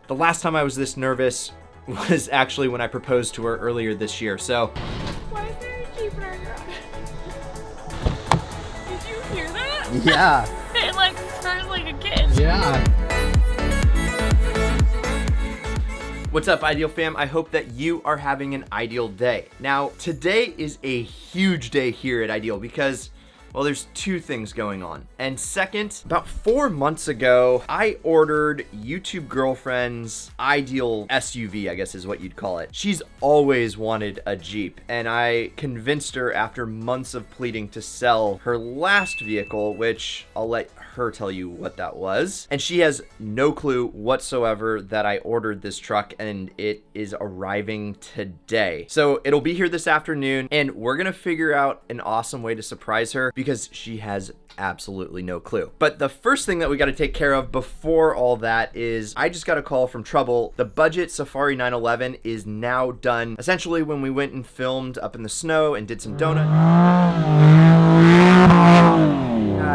The last time I was this nervous was actually when I proposed to her earlier this year, so. Why is there a Jeep in our garage? Did you hear that? Yeah. It like purrs like a kitten. Yeah. What's up, Ideal fam? I hope that you are having an ideal day. Now, today is a huge day here at Ideal because, well, there's two things going on. And second, about 4 months ago, I ordered YouTube girlfriend's ideal SUV, I guess is what you'd call it. She's always wanted a Jeep, and I convinced her after months of pleading to sell her last vehicle, which I'll let her tell you what that was. And she has no clue whatsoever that I ordered this truck, and it is arriving today. So it'll be here this afternoon, and we're gonna figure out an awesome way to surprise her because she has absolutely no clue. But the first thing that we got to take care of before all that is I just got a call from Trouble. The budget Safari 911 is now done. Essentially, when we went and filmed up in the snow and did some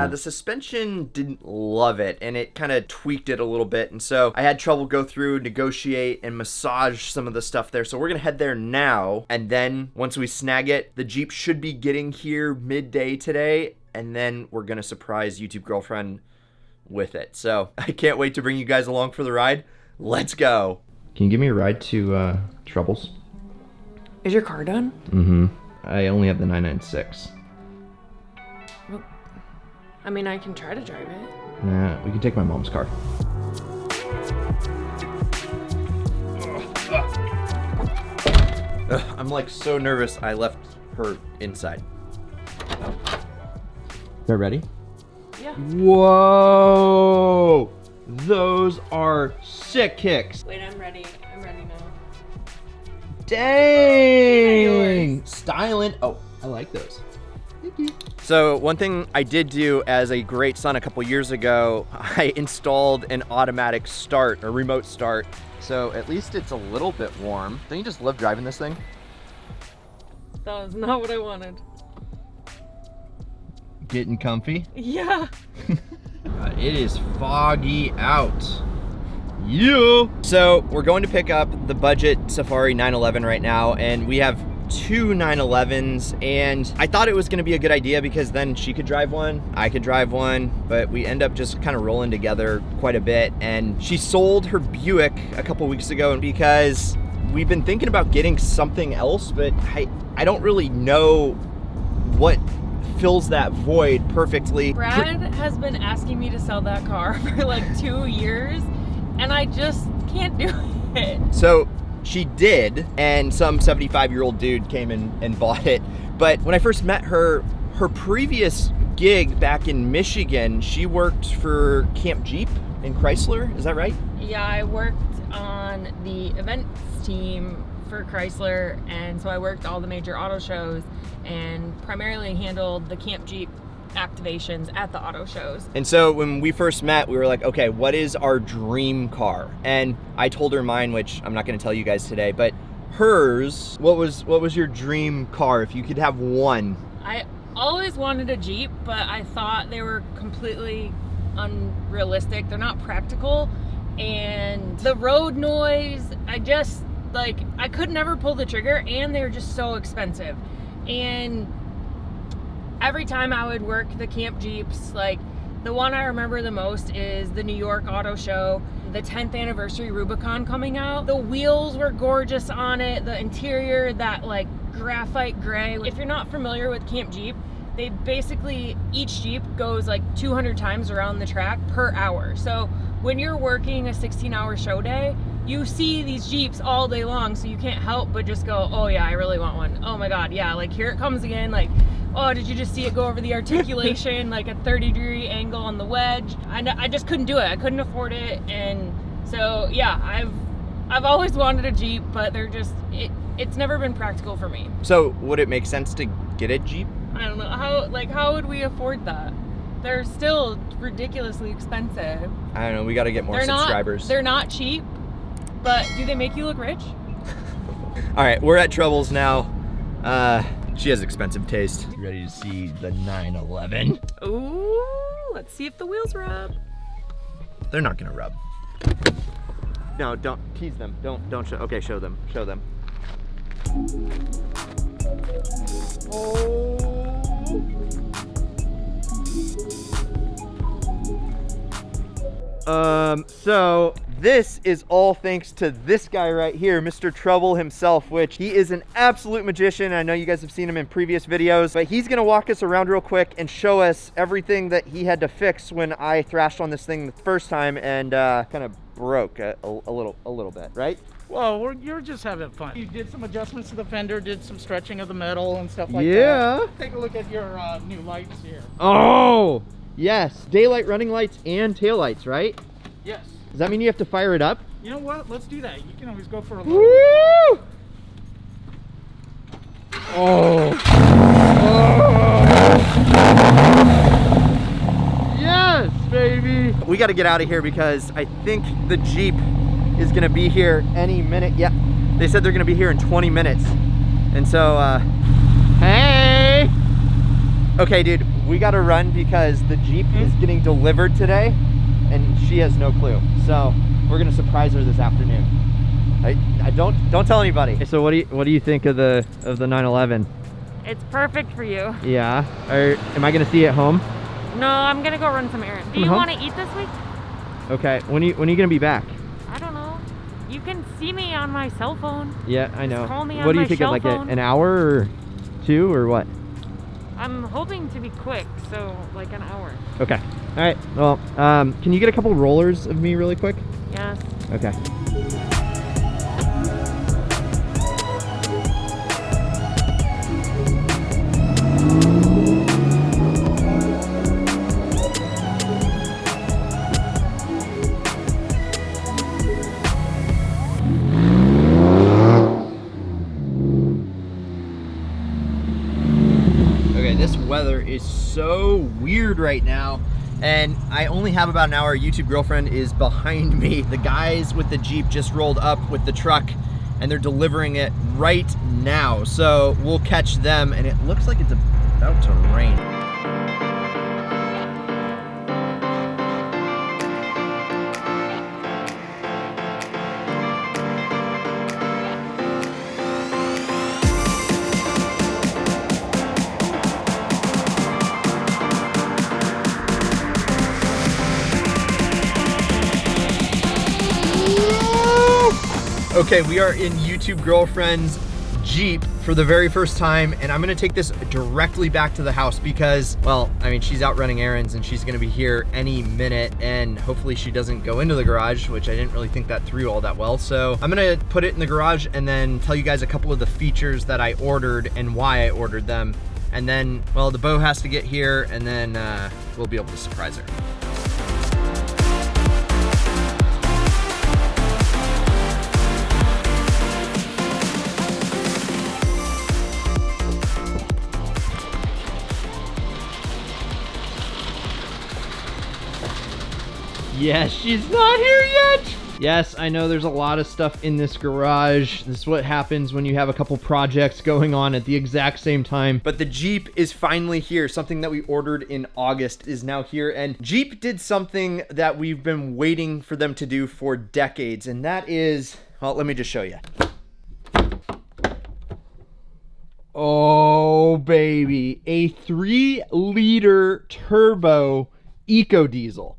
the suspension didn't love it, and it kind of tweaked it a little bit, and so I had Trouble go through, negotiate, and massage some of the stuff there. So we're gonna head there now, and then once we snag it, the Jeep should be getting here midday today, and then we're gonna surprise YouTube girlfriend with it. So I can't wait to bring you guys along for the ride. Let's go. Can you give me a ride to Trouble's? Is your car done? Mm-hmm. I only have the 996. Well, I mean, I can try to drive it. Nah, we can take my mom's car. Ugh, I'm like so nervous I left her inside. They're ready? Yeah. Whoa! Those are sick kicks. Wait, I'm ready. I'm ready now. Dang! Styling. Oh, I like those. Thank you. So one thing I did do as a great son a couple years ago, I installed an automatic start, or remote start. So at least it's a little bit warm. Don't you just love driving this thing? That was not what I wanted. Getting comfy? Yeah. It is foggy out. You. So we're going to pick up the budget Safari 911 right now, and we have two 911s, and I thought it was going to be a good idea because then she could drive one, I could drive one, but we end up just kind of rolling together quite a bit. And she sold her Buick a couple weeks ago because we've been thinking about getting something else, but I don't really know what fills that void perfectly. Brad has been asking me to sell that car for like 2 years, and I just can't do it. So she did, and some 75-year-old dude came in and bought it. But when I first met her, her previous gig back in Michigan, she worked for Camp Jeep in Chrysler. Is that right? Yeah, I worked on the events team for Chrysler, and so I worked all the major auto shows and primarily handled the Camp Jeep activations at the auto shows. And so when we first met, we were like, okay, what is our dream car? And I told her mine, which I'm not going to tell you guys today, but hers, what was your dream car if you could have one? I always wanted a Jeep, but I thought they were completely unrealistic. They're not practical, and the road noise, I could never pull the trigger, and they're just so expensive. And every time I would work the Camp Jeeps, like the one I remember the most is the New York Auto Show, the 10th anniversary Rubicon coming out. The wheels were gorgeous on it, the interior, that like graphite gray. If you're not familiar with Camp Jeep, they basically, each Jeep goes like 200 times around the track per hour. So when you're working a 16-hour show day, you see these Jeeps all day long, so you can't help but just go, oh yeah, I really want one. Oh my God, yeah, like here it comes again. Like, oh, did you just see it go over the articulation, like a 30-degree angle on the wedge? I just couldn't do it. I couldn't afford it. And so, yeah, I've always wanted a Jeep, but it's never been practical for me. So would it make sense to get a Jeep? I don't know. How would we afford that? They're still ridiculously expensive. I don't know. We got to get more subscribers. They're not cheap, but do they make you look rich? All right, we're at Troubles now. She has expensive taste. You ready to see the 911? Ooh, let's see if the wheels rub. They're not gonna rub. No, don't tease them. Don't show. Okay, show them. Show them. Oh. So this is all thanks to this guy right here, Mr. Trouble himself, which he is an absolute magician. I know you guys have seen him in previous videos, but he's gonna walk us around real quick and show us everything that he had to fix when I thrashed on this thing the first time and kind of broke a little bit, right? Well, you're just having fun. You did some adjustments to the fender, did some stretching of the metal and stuff like Yeah. that. Take a look at your new lights here. Oh, yes. Daylight running lights and taillights, right? Yes. Does that mean you have to fire it up? You know what? Let's do that. You can always go for a little. Woo! Oh. Yes, baby. We got to get out of here because I think the Jeep is going to be here any minute. Yeah, they said they're going to be here in 20 minutes. And so, hey. Okay, dude, we got to run because the Jeep is getting delivered today and she has no clue. So we're going to surprise her this afternoon. I don't tell anybody. So what do you think of the 911? It's perfect for you. Yeah. Am I going to see it at home? No, I'm gonna go run some errands. Do you want to eat this week? Okay. When are you going to be back? I don't know. You can see me on my cell phone. Yeah, I know. Just call me on what do you my think of, like phone. an hour or two or what? I'm hoping to be quick, so like an hour. Okay. All right. Well, can you get a couple rollers of me really quick? Yes. Okay. This weather is so weird right now and I only have about an hour. YouTube girlfriend is behind me. The guys with the Jeep just rolled up with the truck and they're delivering it right now. So we'll catch them and it looks like it's about to rain. Okay, we are in YouTube girlfriend's Jeep for the very first time, and I'm gonna take this directly back to the house because, well, I mean, she's out running errands and she's gonna be here any minute, and hopefully she doesn't go into the garage, which I didn't really think that through all that well. So I'm gonna put it in the garage and then tell you guys a couple of the features that I ordered and why I ordered them. And then, well, the bow has to get here and then we'll be able to surprise her. Yes, she's not here yet. Yes, I know there's a lot of stuff in this garage. This is what happens when you have a couple projects going on at the exact same time. But the Jeep is finally here. Something that we ordered in August is now here. And Jeep did something that we've been waiting for them to do for decades. And that is, well, let me just show you. Oh, baby. A 3-liter turbo eco diesel.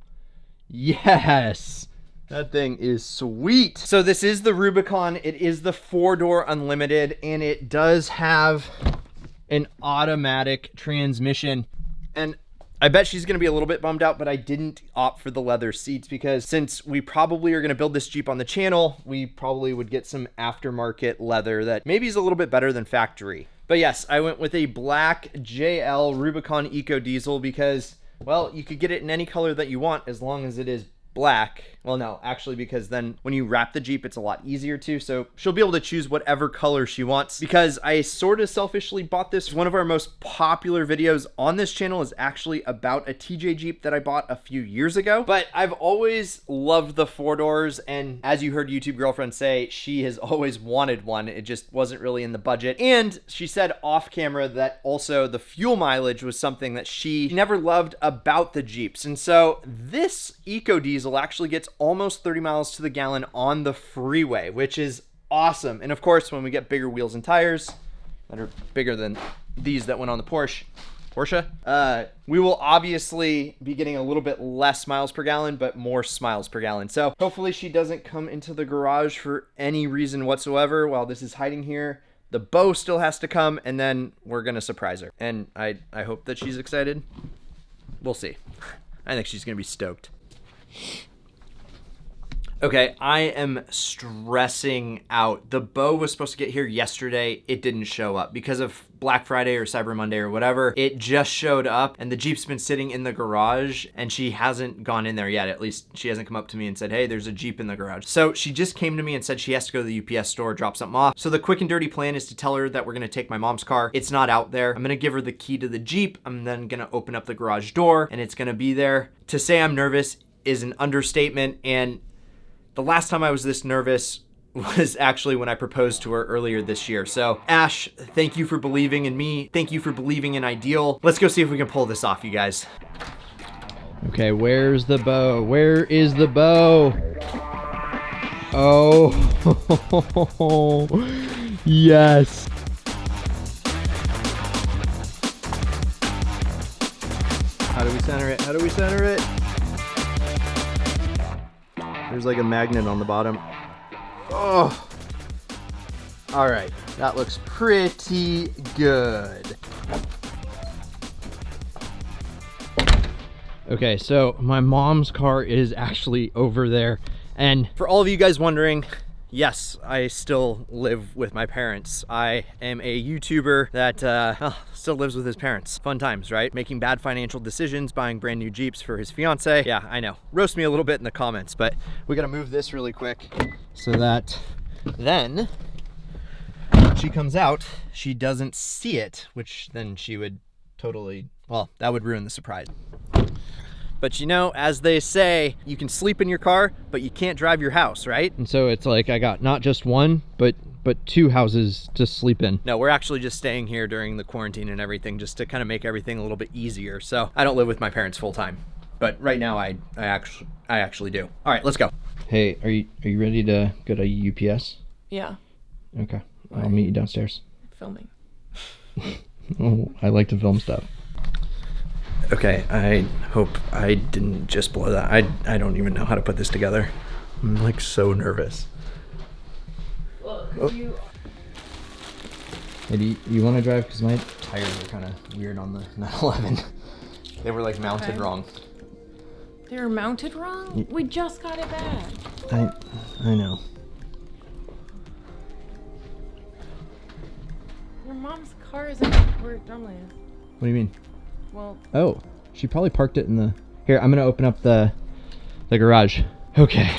Yes, that thing is sweet. So this is the Rubicon. It is the 4-door unlimited, and it does have an automatic transmission. And I bet she's gonna be a little bit bummed out, but I didn't opt for the leather seats because since we probably are gonna build this Jeep on the channel, we probably would get some aftermarket leather that maybe is a little bit better than factory. But yes, I went with a black JL Rubicon Eco Diesel because, well, you could get it in any color that you want as long as it is black. Well, no, actually, because then when you wrap the Jeep, it's a lot easier to. So she'll be able to choose whatever color she wants because I sort of selfishly bought this. One of our most popular videos on this channel is actually about a TJ Jeep that I bought a few years ago. But I've always loved the 4-doors. And as you heard YouTube girlfriend say, she has always wanted one. It just wasn't really in the budget. And she said off camera that also the fuel mileage was something that she never loved about the Jeeps. And so this Eco Diesel diesel actually gets almost 30 miles to the gallon on the freeway, which is awesome. And of course, when we get bigger wheels and tires that are bigger than these that went on the Porsche, we will obviously be getting a little bit less miles per gallon, but more miles per gallon. So hopefully she doesn't come into the garage for any reason whatsoever while this is hiding here. The bow still has to come, and then we're gonna surprise her. And I hope that she's excited. We'll see. I think she's gonna be stoked. Okay, I am stressing out. The bow was supposed to get here yesterday. It didn't show up because of Black Friday or Cyber Monday or whatever. It just showed up, and the Jeep's been sitting in the garage, and she hasn't gone in there yet. At least she hasn't come up to me and said, hey, there's a Jeep in the garage. So she just came to me and said she has to go to the UPS store, drop something off. So the quick and dirty plan is to tell her that we're gonna take my mom's car. It's not out there. I'm gonna give her the key to the Jeep. I'm then gonna open up the garage door, and it's gonna be there. To say I'm nervous is an understatement, and the last time I was this nervous was actually when I proposed to her earlier this year. So Ash, thank you for believing in me. Thank you for believing in Ideal. Let's go see if we can pull this off, you guys. Okay, where's the bow? Where is the bow? Oh, yes. How do we center it? How do we center it? There's like a magnet on the bottom. Oh. All right, that looks pretty good. Okay, so my mom's car is actually over there. And for all of you guys wondering, yes, I still live with my parents. I am a YouTuber that still lives with his parents. Fun times, right? Making bad financial decisions, buying brand new Jeeps for his fiance. Yeah, I know. Roast me a little bit in the comments, but we gotta move this really quick so that then when she comes out, she doesn't see it, which then she would totally, well, that would ruin the surprise. But you know, as they say, you can sleep in your car, but you can't drive your house, right? And so it's like I got not just one, but two houses to sleep in. No, we're actually just staying here during the quarantine and everything, just to kind of make everything a little bit easier. So I don't live with my parents full time, but right now I actually do. All right, let's go. Hey, are you ready to go to UPS? Yeah. Okay, I'll meet you downstairs. Filming. Oh, I like to film stuff. Okay, I hope I didn't just blow that. I don't even know how to put this together. I'm like so nervous. Well, oh. Hey, do you want to drive? Because my tires are kind of weird on the 911. They were like mounted wrong. They were mounted wrong? We just got it back. I know. Your mom's car isn't where it normally is. What do you mean? Well, oh, she probably parked it in the... Here, I'm gonna open up the garage. Okay.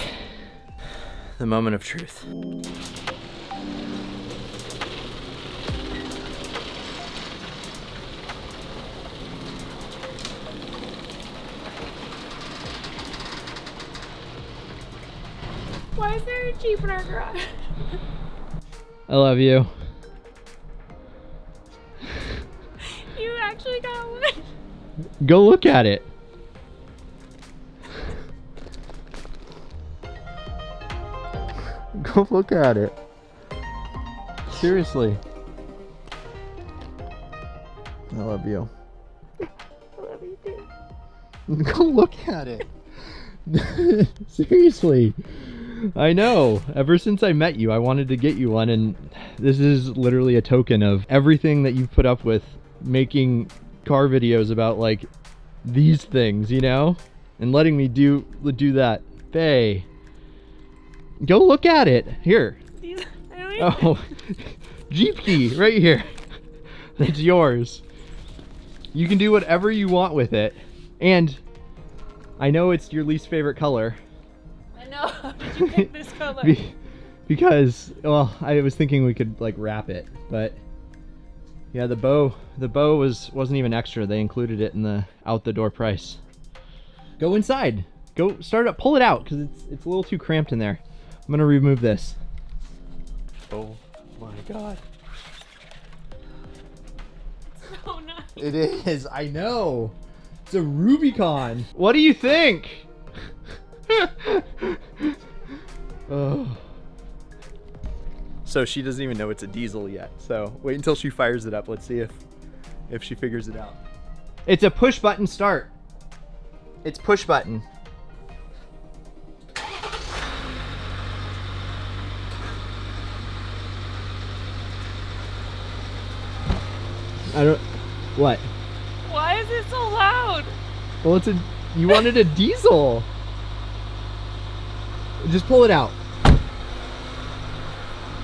The moment of truth. why is there a Jeep in our garage? I love you. You actually got one. Go look at it. Go look at it. Seriously. I love you. I love you too. Go look at it. Seriously. I know. Ever since I met you, I wanted to get you one, and this is literally a token of everything that you've put up with making car videos about like these things, you know, and letting me do that. Faye, go look at it. Here. Oh, Jeep key right here. It's yours. You can do whatever you want with it, and I know it's your least favorite color. I know. How did you pick this color? Because, well, I was thinking we could like wrap it, but yeah, the bow wasn't even extra. They included it in the out the door price. Go inside. Go start it up. Pull it out because it's a little too cramped in there. I'm gonna remove this. Oh my god. So nice. It is. I know. It's a Rubicon. What do you think? Oh. So she doesn't even know it's a diesel yet. So wait until she fires it up. Let's see if she figures it out. It's a push button start. It's push button. What? Why is it so loud? Well, you wanted a diesel. Just pull it out.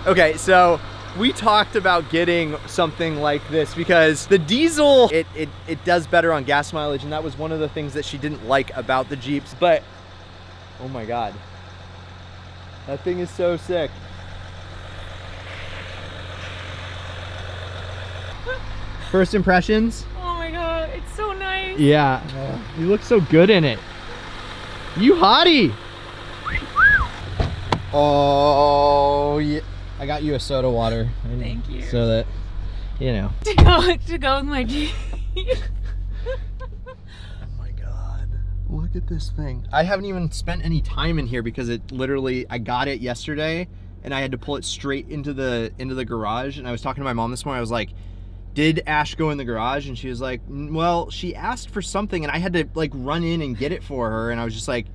Okay, so we talked about getting something like this because the diesel, it does better on gas mileage, and that was one of the things that she didn't like about the Jeeps. But, oh my God, that thing is so sick. First impressions? Oh my God, it's so nice. Yeah, you look so good in it. You hottie. Oh, yeah. I got you a soda water. Thank you. So that, you know. To go with my Jeep. Oh my God. Look at this thing. I haven't even spent any time in here because it literally, I got it yesterday and I had to pull it straight into the garage. And I was talking to my mom this morning. I was like, did Ash go in the garage? And she was like, well, she asked for something and I had to like run in and get it for her. And I was just like,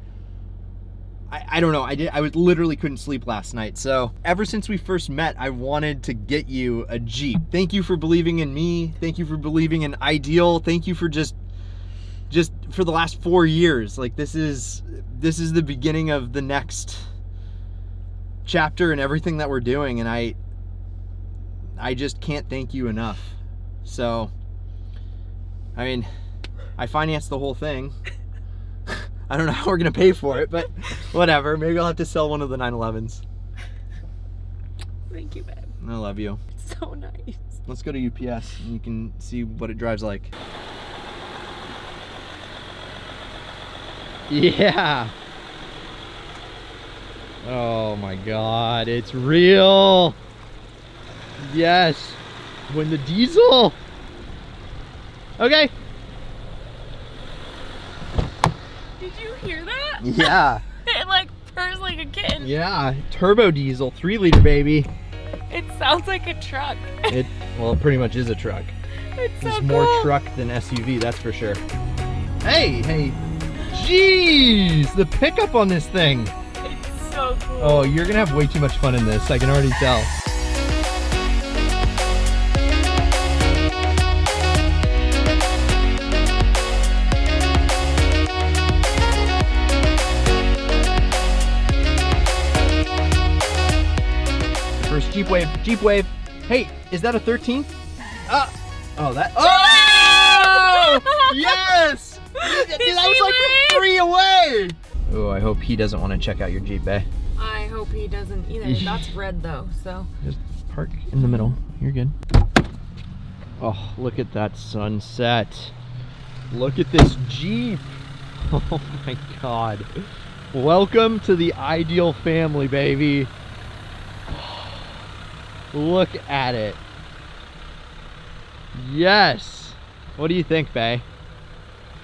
I don't know. I literally couldn't sleep last night. So ever since we first met, I wanted to get you a Jeep. Thank you for believing in me. Thank you for believing in Ideal. Thank you for just for the last 4 years. Like this is the beginning of the next chapter and everything that we're doing. And I just can't thank you enough. So, I mean, I financed the whole thing. I don't know how we're gonna pay for it, but whatever. Maybe I'll have to sell one of the 911s. Thank you, babe. I love you. It's so nice. Let's go to UPS and you can see what it drives like. Yeah. Oh my God, it's real. Yes. When the diesel. Okay. Did you hear that? Yeah. It like purrs like a kitten. Yeah. Turbo diesel, 3-liter baby. It sounds like a truck. Well, it pretty much is a truck. It's so It's cool. more truck than SUV, that's for sure. Hey. Jeez, the pickup on this thing. It's so cool. Oh, you're gonna have way too much fun in this. I can already tell. First Jeep Wave. Hey, is that a 13th? Oh, that. Oh! Yes! That was like 3 away. Oh, I hope he doesn't want to check out your Jeep, eh? I hope he doesn't either. That's red though, so. Just park in the middle. You're good. Oh, look at that sunset. Look at this Jeep. Oh my God. Welcome to the Ideal family, baby. Look at it. Yes. What do you think, Bae?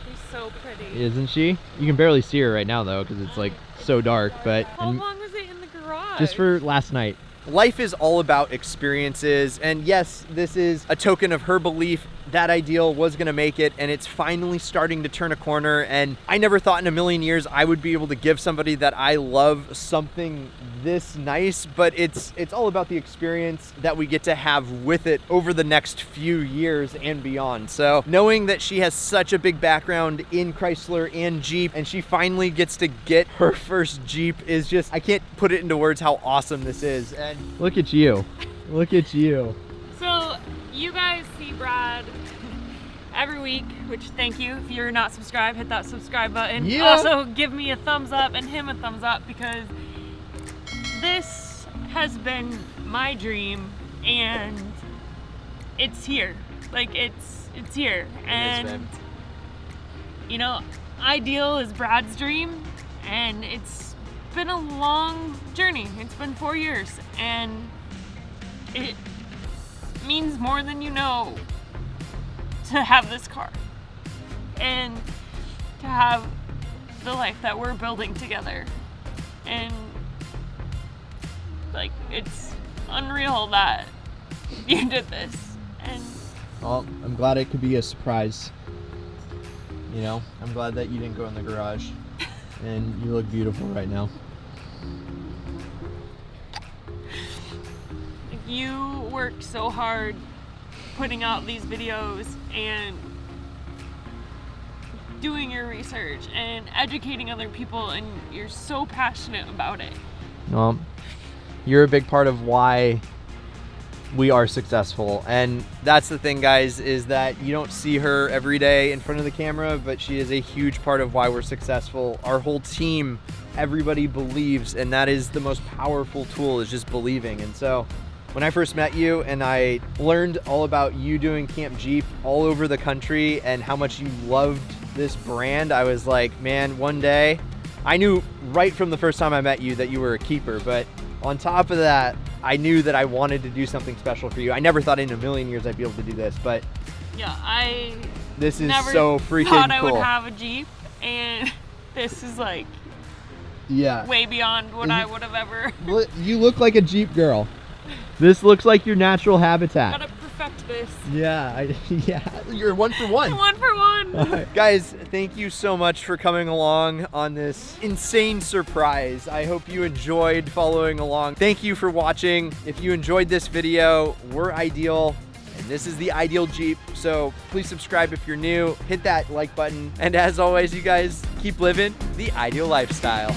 She's so pretty. Isn't she? You can barely see her right now though because it's like so dark, but How long was it in the garage? just for last night. Life is all about experiences, and yes, this is a token of her belief that Ideal was gonna make it, and it's finally starting to turn a corner. And I never thought in a million years I would be able to give somebody that I love something this nice, but it's all about the experience that we get to have with it over the next few years and beyond. So knowing that she has such a big background in Chrysler and Jeep, and she finally gets to get her first Jeep is just, I can't put it into words how awesome this is. And look at you. Look at you. So you guys see Brad every week, which thank you. If you're not subscribed, hit that subscribe button. Yeah. Also give me a thumbs up and him a thumbs up, because this has been my dream and it's here. Like it's here. And you know, Ideal is Brad's dream, and it's been a long journey. It's been 4 years, and it means more than you know to have this car and to have the life that we're building together. And Like, it's unreal that you did this. And well, I'm glad it could be a surprise. You know, I'm glad that you didn't go in the garage. And you look beautiful right now. You worked so hard putting out these videos and doing your research and educating other people, and you're so passionate about it. Well, you're a big part of why we are successful. And that's the thing, guys, is that you don't see her every day in front of the camera, but she is a huge part of why we're successful. Our whole team, everybody believes, and that is the most powerful tool, is just believing. And so when I first met you and I learned all about you doing Camp Jeep all over the country and how much you loved this brand, I was like, man, one day, I knew right from the first time I met you that you were a keeper, but on top of that, I knew that I wanted to do something special for you. I never thought in a million years I'd be able to do this, but yeah, this is never so freaking thought I cool. would have a Jeep, and this is like Yeah. way beyond what I would have ever. You look like a Jeep girl. This looks like your natural habitat. Gotta perfect this. Yeah, yeah. You're 1 for 1. 1 for 1. Guys, thank you so much for coming along on this insane surprise. I hope you enjoyed following along. Thank you for watching. If you enjoyed this video, we're Ideal, and this is the Ideal Jeep. So please subscribe if you're new, hit that like button, and as always, you guys keep living the Ideal lifestyle.